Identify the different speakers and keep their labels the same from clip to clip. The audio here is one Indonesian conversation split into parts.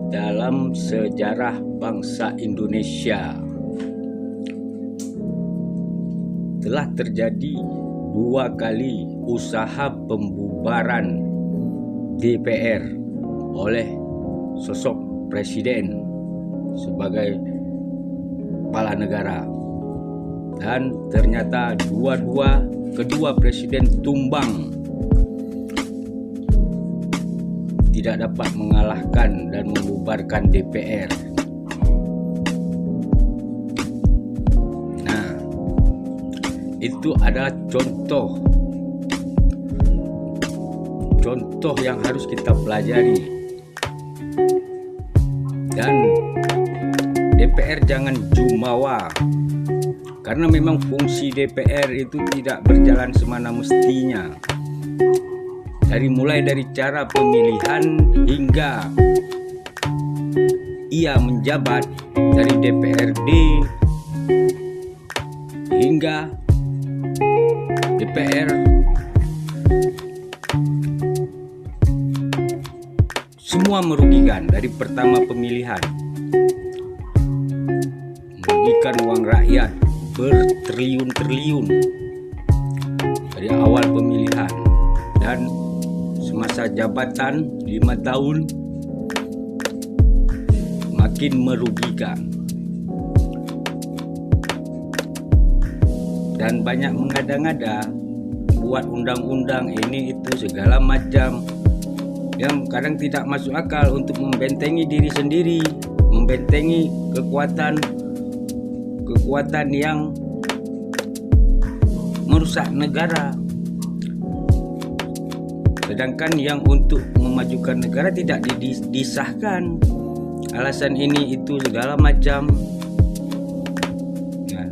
Speaker 1: dalam sejarah bangsa Indonesia telah terjadi 2 kali usaha pembubaran DPR oleh sosok presiden sebagai kepala negara, dan ternyata kedua presiden tumbang, tidak dapat mengalahkan dan membubarkan DPR. Nah, itu adalah contoh yang harus kita pelajari, dan DPR jangan jumawa, karena memang fungsi DPR itu tidak berjalan semana mestinya. Mulai dari cara pemilihan hingga ia menjabat dari DPRD hingga DPR, semua merugikan. Dari pertama pemilihan, merugikan uang rakyat bertriliun-triliun dari awal pemilihan, dan semasa jabatan 5 tahun makin merugikan, dan banyak mengada-ngada buat undang-undang ini itu segala macam yang kadang tidak masuk akal untuk membentengi diri sendiri, membentengi kekuatan yang merusak negara. Sedangkan yang untuk memajukan negara tidak disahkan. Alasan ini itu segala macam. Nah,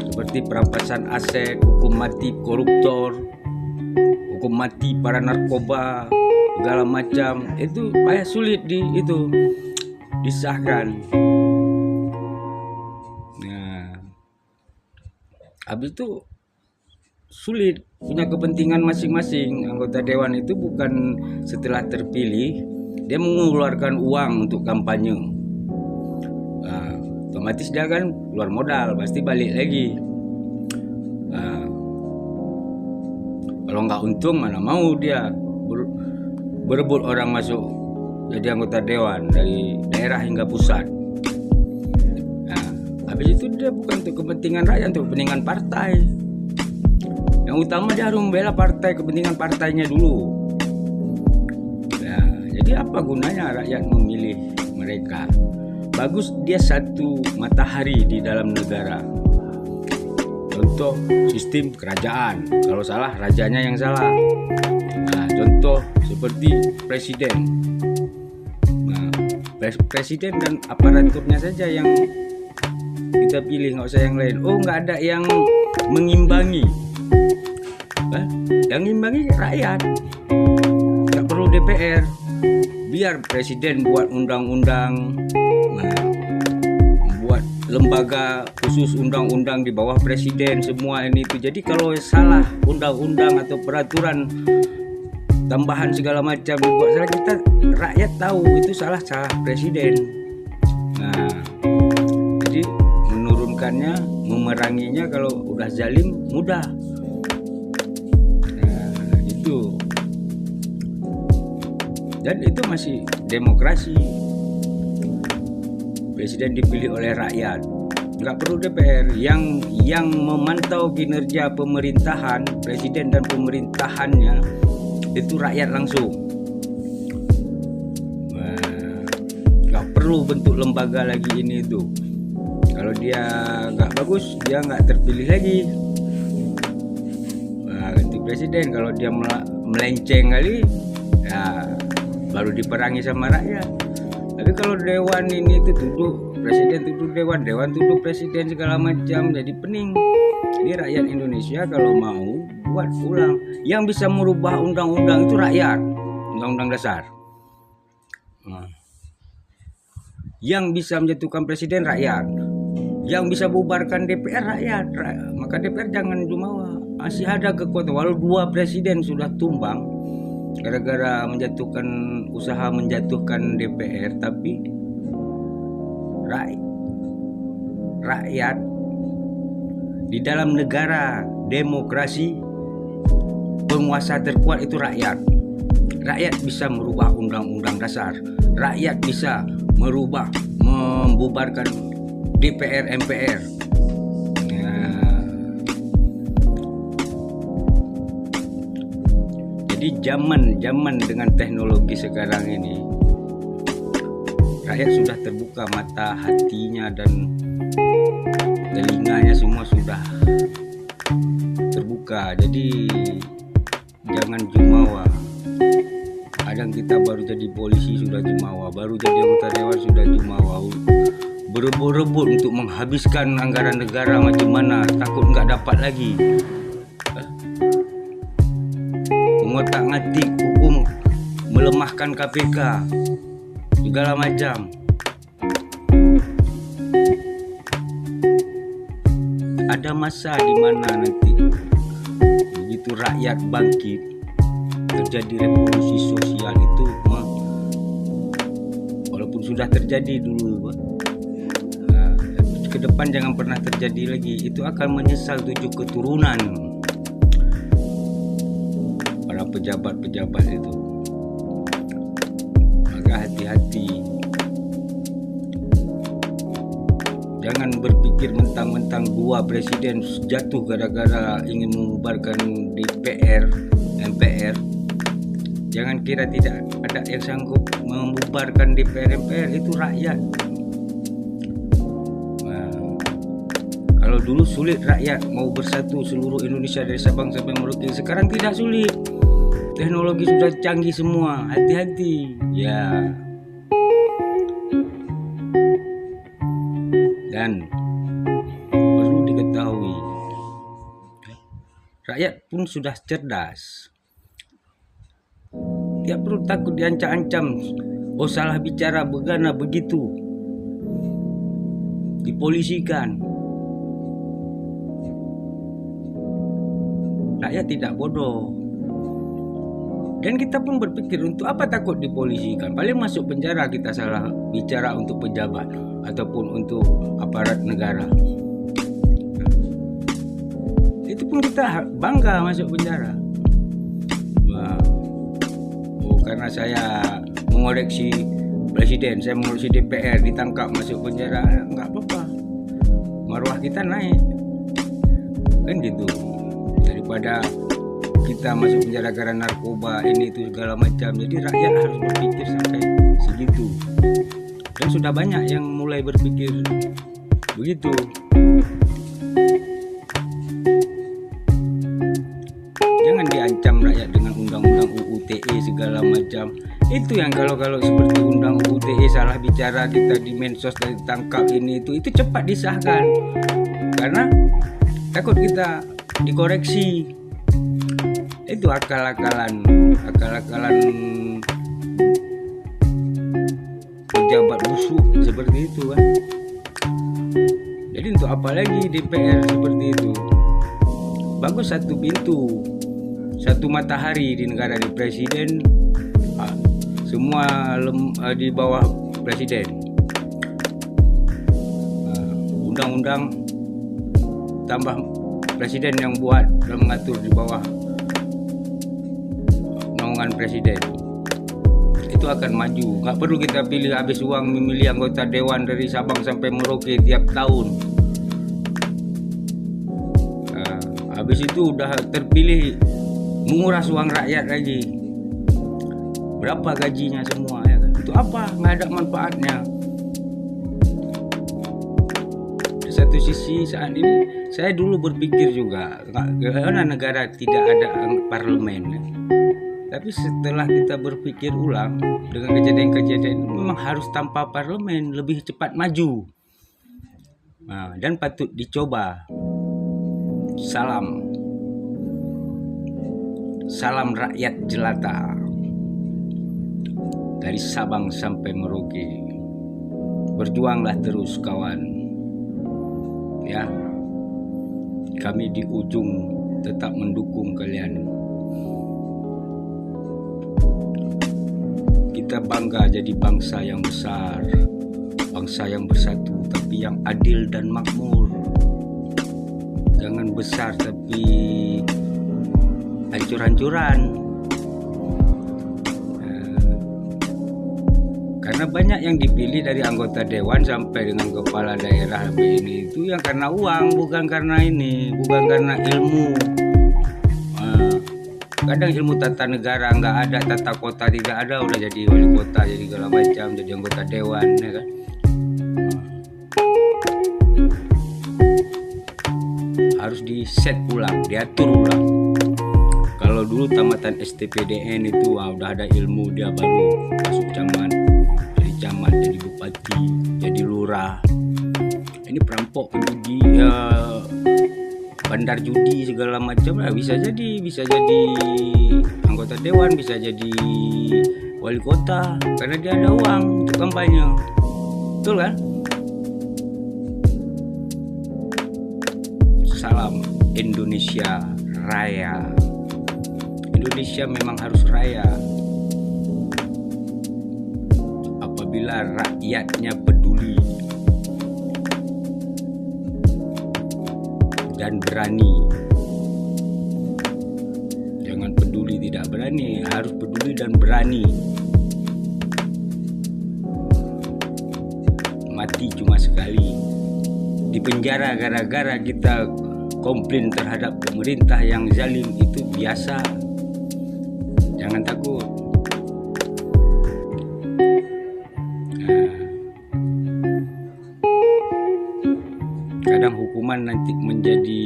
Speaker 1: seperti perampasan aset, hukum mati koruptor, hukum mati para narkoba, segala macam. Itu payah sulit disahkan. Nah, habis itu sulit, punya kepentingan masing-masing. Anggota dewan itu bukan setelah terpilih dia mengeluarkan uang untuk kampanye, otomatis dia kan keluar modal, pasti balik lagi. Kalau nggak untung mana mau dia berebut orang masuk jadi anggota dewan dari daerah hingga pusat. Habis itu dia bukan untuk kepentingan rakyat, untuk kepentingan partai. Yang utama dia harus membela partai, kepentingan partainya dulu. Nah, jadi apa gunanya rakyat memilih mereka? Bagus dia satu matahari di dalam negara. Contoh sistem kerajaan, kalau salah rajanya yang salah. Nah, contoh seperti presiden. Nah, presiden dan aparaturnya saja yang kita pilih, nggak usah yang lain. Oh, nggak ada yang mengimbangi. Yang ngimbangi rakyat, nggak perlu DPR. Biar presiden buat undang-undang, buat lembaga khusus undang-undang di bawah presiden, semua ini itu. Jadi kalau salah undang-undang atau peraturan tambahan segala macam dibuat salah, kita rakyat tahu itu salah presiden. Nah, jadi menurunkannya, memeranginya kalau udah zalim mudah. Dan itu masih demokrasi. Presiden dipilih oleh rakyat, nggak perlu DPR. Yang memantau kinerja pemerintahan, presiden dan pemerintahannya itu rakyat langsung. Nggak perlu bentuk lembaga lagi ini itu. Kalau dia nggak bagus, dia nggak terpilih lagi. Ganti presiden. Kalau dia melenceng kali, ya baru diperangi sama rakyat. Tapi kalau dewan ini itu duduk presiden, duduk dewan, dewan duduk presiden, segala macam, jadi pening. Jadi rakyat Indonesia kalau mau buat ulang, yang bisa merubah undang-undang itu rakyat, undang-undang dasar. Yang bisa menjatuhkan presiden rakyat, yang bisa bubarkan DPR rakyat. Maka DPR jangan jumawa. Masih ada kekuatan, walau 2 presiden sudah tumbang, gara-gara usaha menjatuhkan DPR, tapi rakyat di dalam negara demokrasi, penguasa terkuat itu rakyat. Rakyat bisa merubah undang-undang dasar, rakyat bisa membubarkan DPR MPR. Jadi zaman dengan teknologi sekarang ini, rakyat sudah terbuka mata hatinya dan telinganya, semua sudah terbuka. Jadi jangan jumawa. Kadang kita baru jadi polisi sudah jumawa, baru jadi anggota dewan sudah jumawa, berebut-rebut untuk menghabiskan anggaran negara macam mana, takut nggak dapat lagi. Mengotak-ngatik hukum, melemahkan KPK, segala macam. Ada masa di mana nanti begitu rakyat bangkit, terjadi revolusi sosial itu, walaupun sudah terjadi dulu, ke depan jangan pernah terjadi lagi. Itu akan menyesal 7 keturunan para pejabat-pejabat itu. Maka hati-hati, jangan berpikir mentang-mentang 2 presiden jatuh gara-gara ingin membubarkan DPR MPR. Jangan kira tidak ada yang sanggup membubarkan DPR MPR, itu rakyat. Kalau dulu sulit rakyat mau bersatu seluruh Indonesia dari Sabang sampai Merauke, sekarang tidak sulit. Teknologi sudah canggih semua. Hati-hati ya. Dan perlu diketahui, rakyat pun sudah cerdas. Tidak perlu takut diancam-ancam. Oh, salah bicara begana begitu, dipolisikan. Rakyat tidak bodoh. Dan kita pun berpikir, untuk apa takut dipolisikan? Paling masuk penjara kita salah bicara untuk pejabat ataupun untuk aparat negara. Itu pun kita bangga masuk penjara. Karena saya mengoreksi presiden, saya mengoreksi DPR, ditangkap masuk penjara, nggak apa-apa. Marwah kita naik. Kan gitu. Daripada kita masuk penjara karena narkoba, ini itu segala macam. Jadi rakyat harus berpikir sampai segitu. Dan sudah banyak yang mulai berpikir begitu. Jangan diancam rakyat dengan undang-undang UU ITE segala macam. Itu yang kalau seperti undang UU ITE salah bicara, kita di mensos dan ditangkap, ini itu cepat disahkan. Karena takut kita dikoreksi. Itu akal-akalan pejabat busuk seperti itu kan. Jadi untuk apa lagi DPR seperti itu? Bagus satu pintu, satu matahari di negara ini, presiden semua di bawah presiden. Undang-undang tambah presiden yang buat dan mengatur di bawah naungan presiden. Itu akan maju. Nggak perlu kita pilih habis uang memilih anggota dewan dari Sabang sampai Merauke tiap tahun. Habis itu udah terpilih, menguras uang rakyat lagi. Berapa gajinya semua ya kan? Itu apa? Nggak ada manfaatnya. Di satu sisi saat ini saya dulu berpikir juga, karena negara tidak ada parlemen. Tapi setelah kita berpikir ulang, dengan kejadian-kejadian memang harus tanpa parlemen lebih cepat maju. Dan patut dicoba. Salam rakyat jelata dari Sabang sampai Merauke. Berjuanglah terus kawan. Ya, kami di ujung tetap mendukung kalian. kita bangga jadi bangsa yang besar, bangsa yang bersatu tapi yang adil dan makmur. Jangan besar tapi hancur-hancuran. Karena banyak yang dipilih dari anggota dewan sampai dengan kepala daerah ini itu yang karena uang, bukan karena ini, bukan karena ilmu. Kadang ilmu tata negara nggak ada, tata kota tidak ada, udah jadi wali kota, jadi segala macam, jadi anggota dewan, ya kan? Harus di set ulang, diatur ulang. Kalau dulu tamatan STPDN itu udah ada ilmu, dia baru masuk camat, dari camat jadi bupati, jadi lurah. Ini perampok, penjudi, bandar judi segala macam, bisa jadi anggota dewan, bisa jadi wali kota karena dia ada uang untuk kampanye. Betul kan? Salam Indonesia Raya. Indonesia memang harus raya apabila rakyatnya peduli dan berani. Jangan peduli tidak berani, harus peduli dan berani. Mati cuma sekali. Di penjara gara-gara kita komplain terhadap pemerintah yang zalim itu biasa. Jangan takut. Kadang hukuman nanti menjadi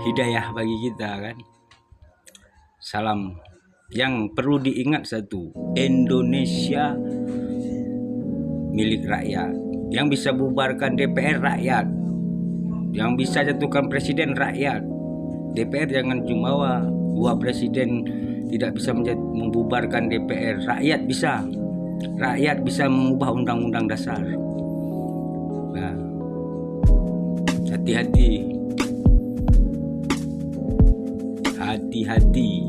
Speaker 1: hidayah bagi kita kan. Salam. Yang perlu diingat satu, Indonesia milik rakyat. Yang bisa bubarkan DPR rakyat. Yang bisa jatuhkan presiden rakyat. DPR jangan jumawa. Dua presiden tidak bisa membubarkan DPR. Rakyat bisa. Rakyat bisa mengubah undang-undang dasar. Nah, hati-hati. Hati-hati.